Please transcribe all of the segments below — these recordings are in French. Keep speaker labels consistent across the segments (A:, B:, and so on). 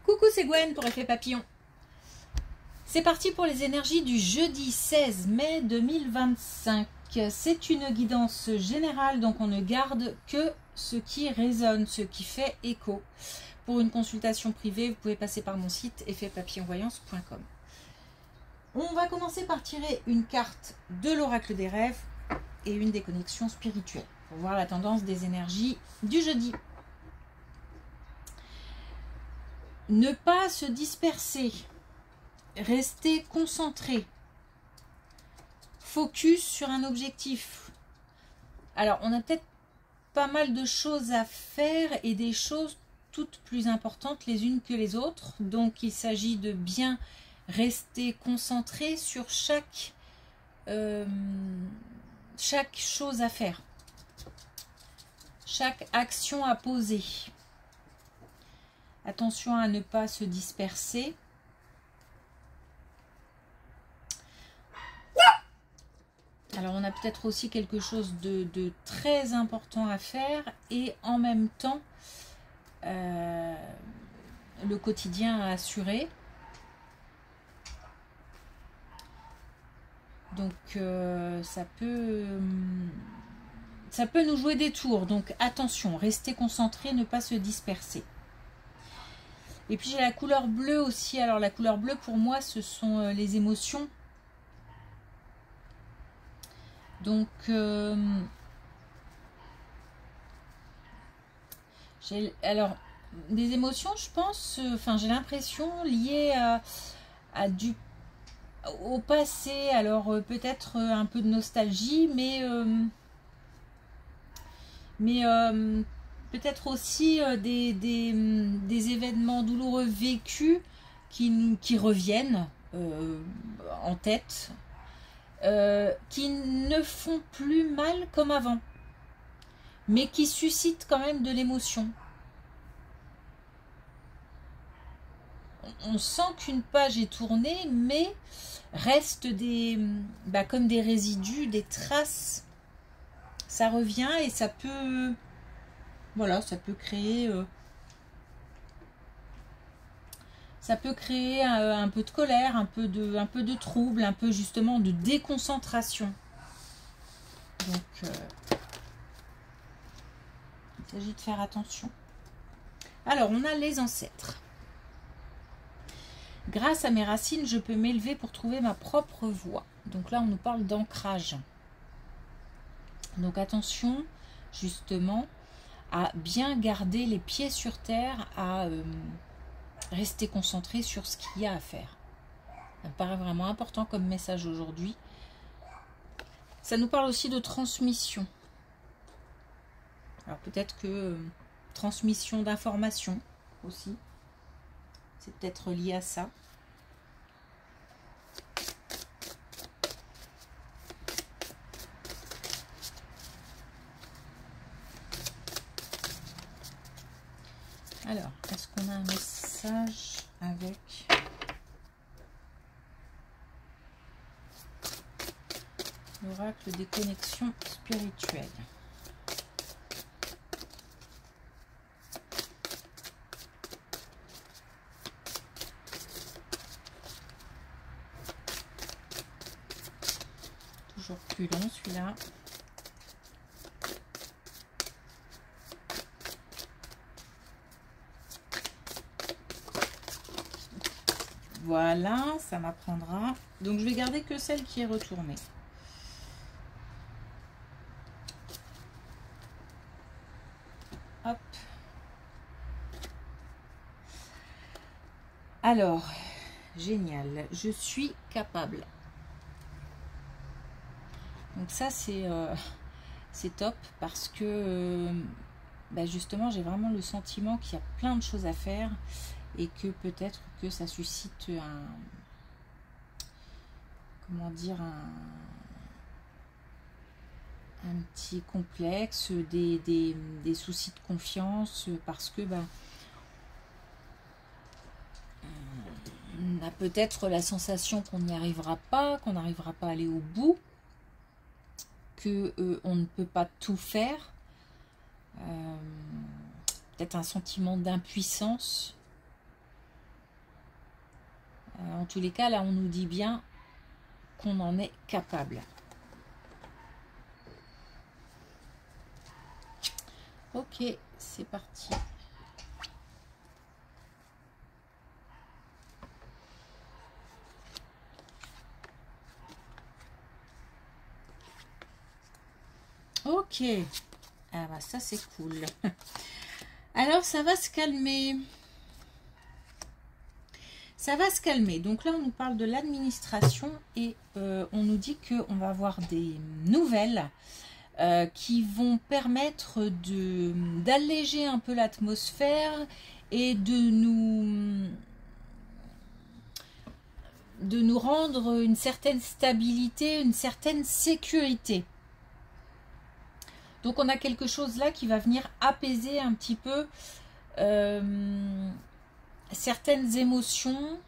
A: Coucou, c'est Gwen pour Effet Papillon. C'est parti pour les énergies du jeudi 16 mai 2025. C'est une guidance générale, donc on ne garde que ce qui résonne, ce qui fait écho. Pour une consultation privée, vous pouvez passer par mon site effetpapillonvoyance.com. On va commencer par tirer une carte de l'oracle des rêves et une des connexions spirituelles pour voir la tendance des énergies du jeudi. Ne pas se disperser, rester concentré, focus sur un objectif. Alors, on a peut-être pas mal de choses à faire et des choses toutes plus importantes les unes que les autres. Donc, il s'agit de bien rester concentré sur chaque chose à faire, chaque action à poser. Attention à ne pas se disperser. Alors, on a peut-être aussi quelque chose de très important à faire et en même temps, le quotidien à assurer. Donc, ça peut nous jouer des tours. Donc, attention, restez concentré, ne pas se disperser. Et puis, j'ai la couleur bleue aussi. Alors, la couleur bleue, pour moi, ce sont les émotions. Donc, alors, des émotions, je pense, j'ai l'impression liées au passé. Alors, peut-être un peu de nostalgie, mais peut-être aussi des événements douloureux vécus qui reviennent en tête. Qui ne font plus mal comme avant, mais qui suscitent quand même de l'émotion. On sent qu'une page est tournée, mais reste comme des résidus, des traces. Ça revient et ça peut, voilà, ça peut créer un peu de colère, un peu de trouble, un peu justement de déconcentration. Donc, il s'agit de faire attention. Alors, on a les ancêtres. Grâce à mes racines, je peux m'élever pour trouver ma propre voie. Donc là, on nous parle d'ancrage. Donc, attention, justement, à bien garder les pieds sur terre, à rester concentré sur ce qu'il y a à faire. Ça me paraît vraiment important comme message aujourd'hui. Ça nous parle aussi de transmission. Alors peut-être que transmission d'informations aussi. C'est peut-être lié à ça. Alors, est-ce qu'on a un message avec l'oracle des connexions spirituelles? Toujours plus long celui-là. Voilà, ça m'apprendra. Donc, je vais garder que celle qui est retournée. Hop. Alors, génial. Je suis capable. Donc ça, c'est top parce que justement, j'ai vraiment le sentiment qu'il y a plein de choses à faire. Et que peut-être que ça suscite un petit complexe, des soucis de confiance, parce que on a peut-être la sensation qu'on n'y arrivera pas, qu'on n'arrivera pas à aller au bout, que on ne peut pas tout faire, peut-être un sentiment d'impuissance. En tous les cas, là, on nous dit bien qu'on en est capable. Ok, c'est parti. Ok. Ah bah ça c'est cool. Alors ça va se calmer. Ça va se calmer. Donc là on nous parle de l'administration et on nous dit qu'on va avoir des nouvelles qui vont permettre d'alléger un peu l'atmosphère et de nous rendre une certaine stabilité, une certaine sécurité. Donc on a quelque chose là qui va venir apaiser un petit peu certaines émotions.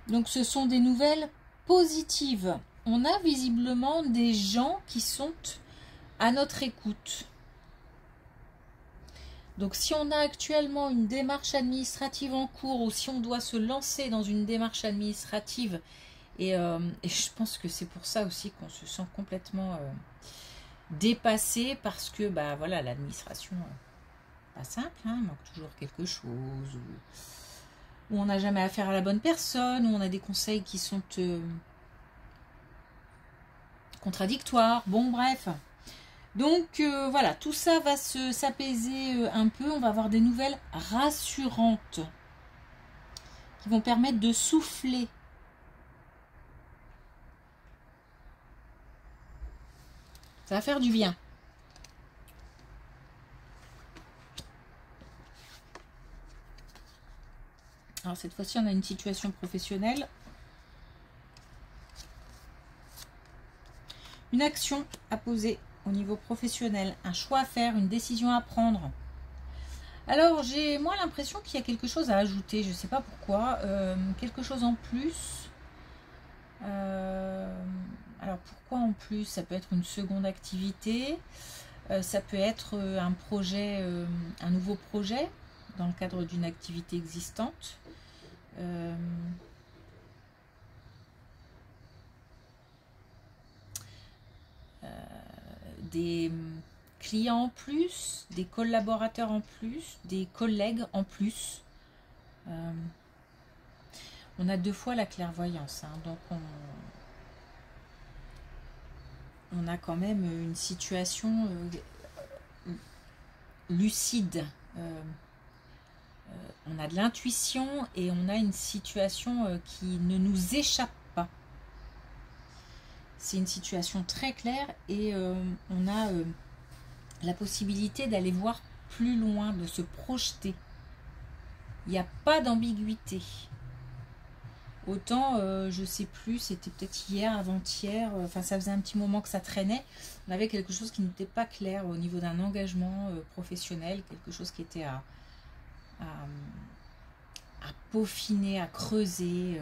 A: Donc ce sont des nouvelles positives. On a visiblement des gens qui sont à notre écoute. Donc si on a actuellement une démarche administrative en cours ou si on doit se lancer dans une démarche administrative, et je pense que c'est pour ça aussi qu'on se sent complètement dépassé parce que bah voilà, l'administration pas simple, hein, il manque toujours quelque chose, ou on n'a jamais affaire à la bonne personne, ou on a des conseils qui sont contradictoires, bon bref. Donc voilà, tout ça va s'apaiser un peu, on va avoir des nouvelles rassurantes qui vont permettre de souffler. Ça va faire du bien. Alors cette fois-ci, on a une situation professionnelle. Une action à poser au niveau professionnel. Un choix à faire, une décision à prendre. Alors j'ai moi l'impression qu'il y a quelque chose à ajouter. Je ne sais pas pourquoi. Quelque chose en plus. Alors pourquoi en plus? Ça peut être une seconde activité. Ça peut être un projet, un nouveau projet dans le cadre d'une activité existante. Des clients en plus, des collaborateurs en plus, des collègues en plus. On a 2 fois la clairvoyance, hein, donc on a quand même une situation lucide. On a de l'intuition et on a une situation qui ne nous échappe pas. C'est une situation très claire et on a la possibilité d'aller voir plus loin, de se projeter. Il n'y a pas d'ambiguïté. Autant, je sais plus, c'était peut-être hier, avant-hier, enfin ça faisait un petit moment que ça traînait. On avait quelque chose qui n'était pas clair au niveau d'un engagement professionnel, quelque chose qui était à peaufiner, à creuser.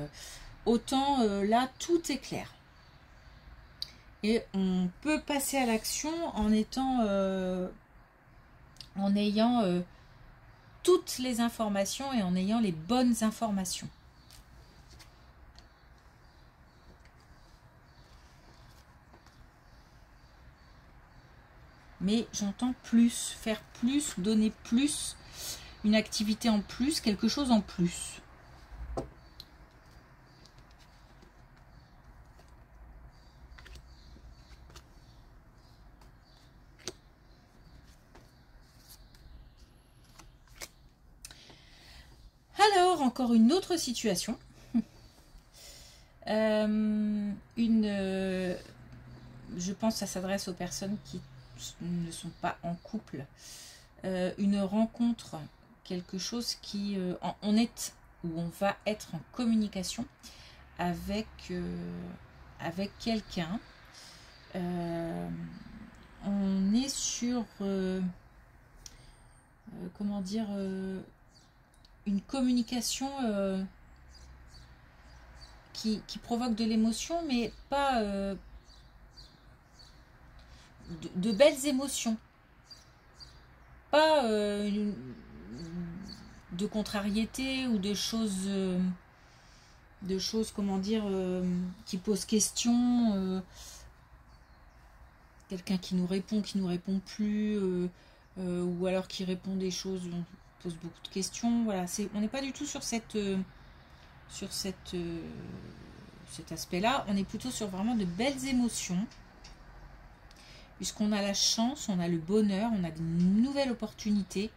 A: Autant là, tout est clair. Et on peut passer à l'action en ayant toutes les informations et en ayant les bonnes informations. Mais j'entends plus, faire plus, donner plus, une activité en plus, quelque chose en plus. Alors, encore une autre situation. Je pense que ça s'adresse aux personnes qui ne sont pas en couple. Une rencontre, quelque chose qui... on est ou on va être en communication avec quelqu'un. On est sur... comment dire... une communication qui provoque de l'émotion, mais pas de belles émotions. Pas de contrariété ou de choses, comment dire, qui posent question. Quelqu'un qui nous répond plus, ou alors qui répond des choses, on pose beaucoup de questions. Voilà, on n'est pas du tout sur cet aspect-là. On est plutôt sur vraiment de belles émotions, puisqu'on a la chance, on a le bonheur, on a de nouvelles opportunités.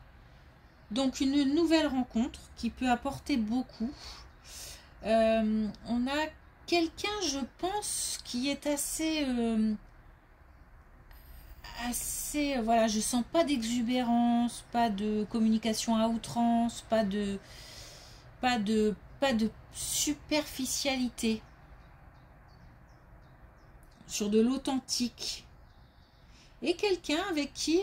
A: Donc une nouvelle rencontre qui peut apporter beaucoup. On a quelqu'un, je pense, qui est assez, voilà, je sens pas d'exubérance, pas de communication à outrance, pas de superficialité, sur de l'authentique, et quelqu'un avec qui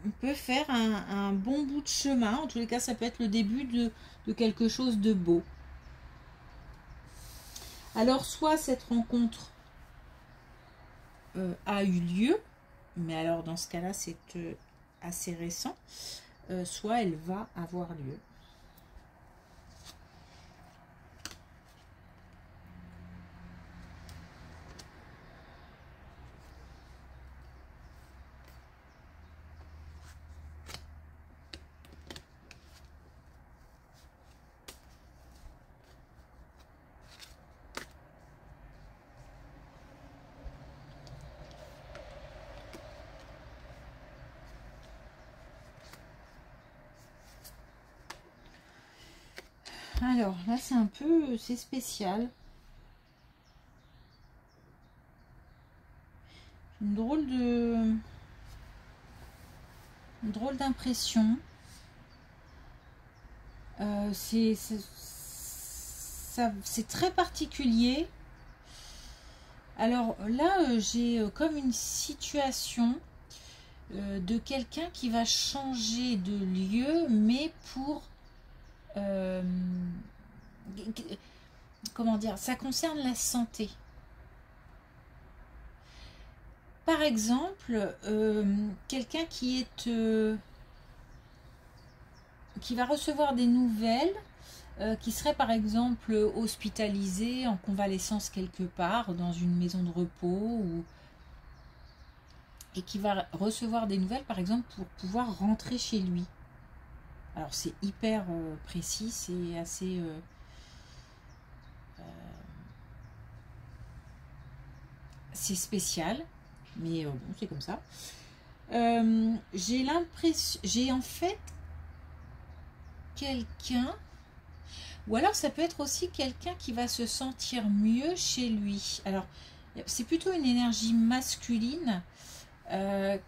A: on peut faire un bon bout de chemin. En tous les cas, ça peut être le début de quelque chose de beau. Alors, soit cette rencontre a eu lieu, mais alors dans ce cas-là, c'est assez récent, soit elle va avoir lieu. Alors là, c'est spécial. Une drôle d'impression. C'est très particulier. Alors là, j'ai comme une situation de quelqu'un qui va changer de lieu, mais pour comment dire, ça concerne la santé. Par exemple, quelqu'un qui va recevoir des nouvelles, qui serait par exemple hospitalisé en convalescence quelque part dans une maison de repos, et qui va recevoir des nouvelles par exemple pour pouvoir rentrer chez lui. Alors c'est hyper précis, c'est assez c'est spécial, mais bon, c'est comme ça. J'ai en fait quelqu'un, ou alors ça peut être aussi quelqu'un qui va se sentir mieux chez lui. Alors c'est plutôt une énergie masculine,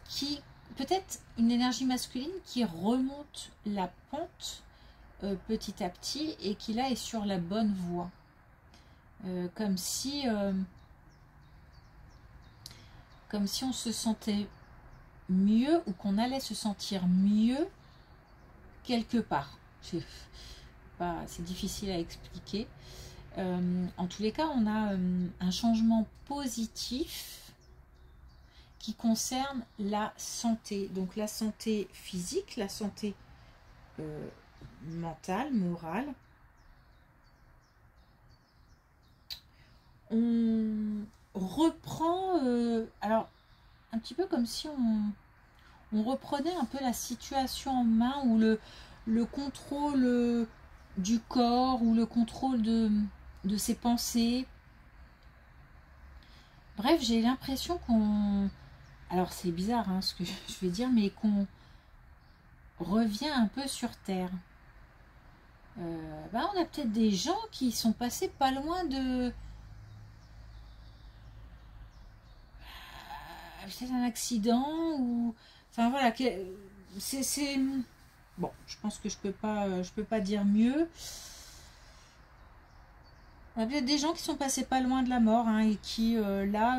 A: qui peut-être une énergie masculine qui remonte la pente petit à petit, et qui là est sur la bonne voie, comme si on se sentait mieux, ou qu'on allait se sentir mieux quelque part. C'est difficile à expliquer. En tous les cas, on a un changement positif qui concerne la santé. Donc la santé physique, la santé mentale, morale. On reprend, alors un petit peu comme si on reprenait un peu la situation en main, ou le contrôle du corps, ou le contrôle de ses pensées. Bref, j'ai l'impression qu'on... Alors c'est bizarre ce que je vais dire, mais qu'on revient un peu sur Terre. On a peut-être des gens qui sont passés pas loin de... peut-être un accident, ou... Enfin voilà, c'est... Bon, je pense que je peux pas dire mieux. On a peut-être des gens qui sont passés pas loin de la mort, et qui là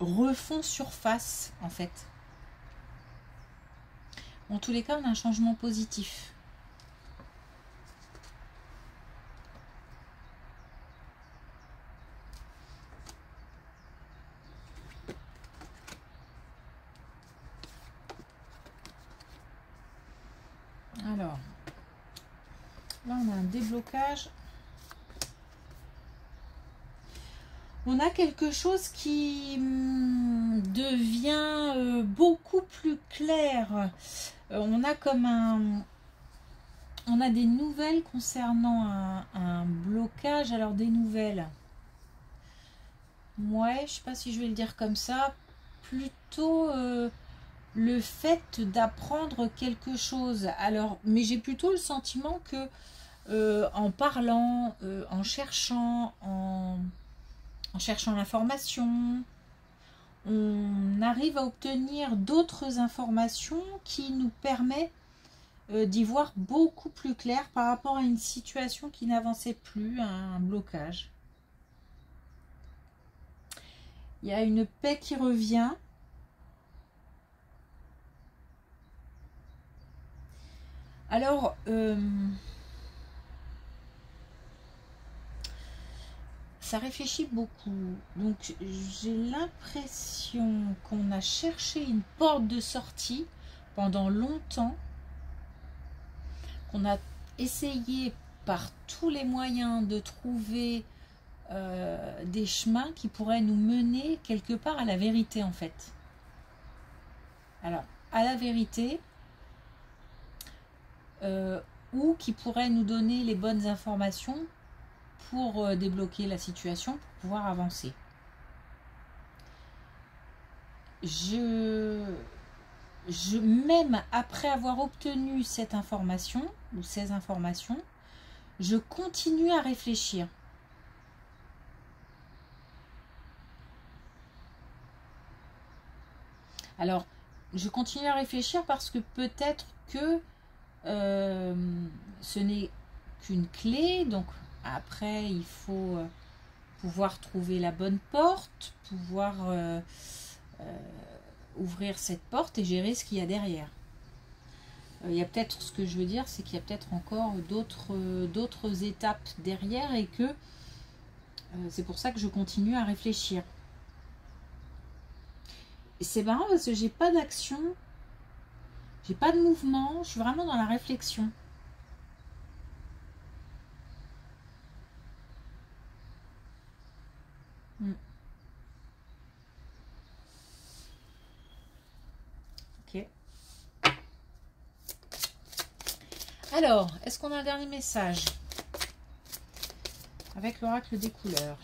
A: refont surface en fait. En tous les cas, on a un changement positif. Alors, là on a un déblocage. On a quelque chose qui devient beaucoup plus clair. On a comme un... On a des nouvelles concernant un blocage. Alors des nouvelles. Ouais, je sais pas si je vais le dire comme ça. Plutôt le fait d'apprendre quelque chose. Alors, mais j'ai plutôt le sentiment que en parlant, en cherchant l'information, on arrive à obtenir d'autres informations qui nous permettent d'y voir beaucoup plus clair par rapport à une situation qui n'avançait plus, à un blocage. Il y a une paix qui revient. Alors, ça réfléchit beaucoup. Donc, j'ai l'impression qu'on a cherché une porte de sortie pendant longtemps, qu'on a essayé par tous les moyens de trouver des chemins qui pourraient nous mener quelque part à la vérité, en fait. Alors, à la vérité, ou qui pourraient nous donner les bonnes informations pour débloquer la situation, pour pouvoir avancer. Même après avoir obtenu cette information, ou ces informations, je continue à réfléchir. Alors, je continue à réfléchir parce que peut-être que ce n'est qu'une clé, donc après il faut pouvoir trouver la bonne porte, pouvoir ouvrir cette porte et gérer ce qu'il y a derrière. Il y a peut-être, ce que je veux dire, c'est qu'il y a peut-être encore d'autres étapes derrière et que c'est pour ça que je continue à réfléchir. Et c'est marrant parce que j'ai pas d'action, j'ai pas de mouvement, je suis vraiment dans la réflexion. Ok. Alors, est-ce qu'on a un dernier message avec l'oracle des couleurs?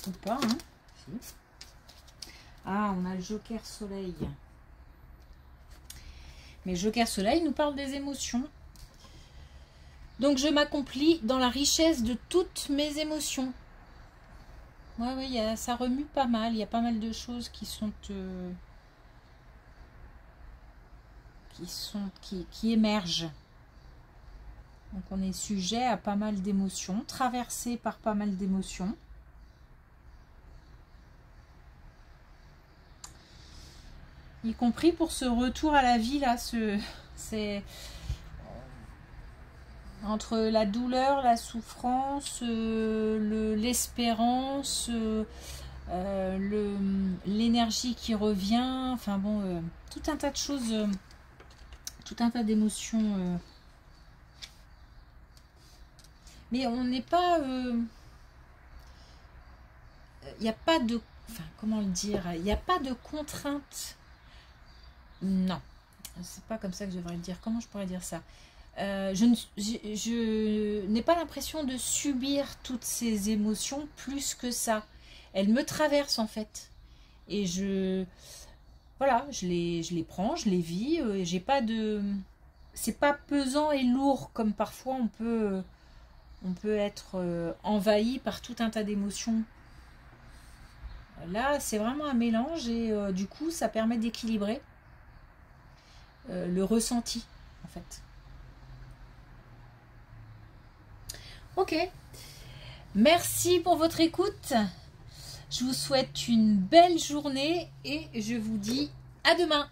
A: Ou pas, hein? Si. Ah, on a le Joker Soleil. Mais Joker Soleil nous parle des émotions. Donc je m'accomplis dans la richesse de toutes mes émotions. Oui, ça remue pas mal. Il y a pas mal de choses qui émergent. Donc on est sujet à pas mal d'émotions, traversé par pas mal d'émotions. Y compris pour ce retour à la vie là, c'est entre la douleur, la souffrance, l'espérance, l'énergie qui revient, enfin bon, tout un tas de choses, tout un tas d'émotions. Mais on n'est pas, il n'y a pas de, enfin comment le dire, il n'y a pas de contrainte. Non, c'est pas comme ça que je devrais le dire. Comment je pourrais dire ça? Je n'ai pas l'impression de subir toutes ces émotions plus que ça. Elles me traversent en fait. Et voilà, je les prends, je les vis. J'ai pas de... C'est pas pesant et lourd comme parfois on peut être envahi par tout un tas d'émotions. Là, c'est vraiment un mélange et du coup, ça permet d'équilibrer le ressenti en fait. Ok, merci pour votre écoute. Je vous souhaite une belle journée et je vous dis à demain.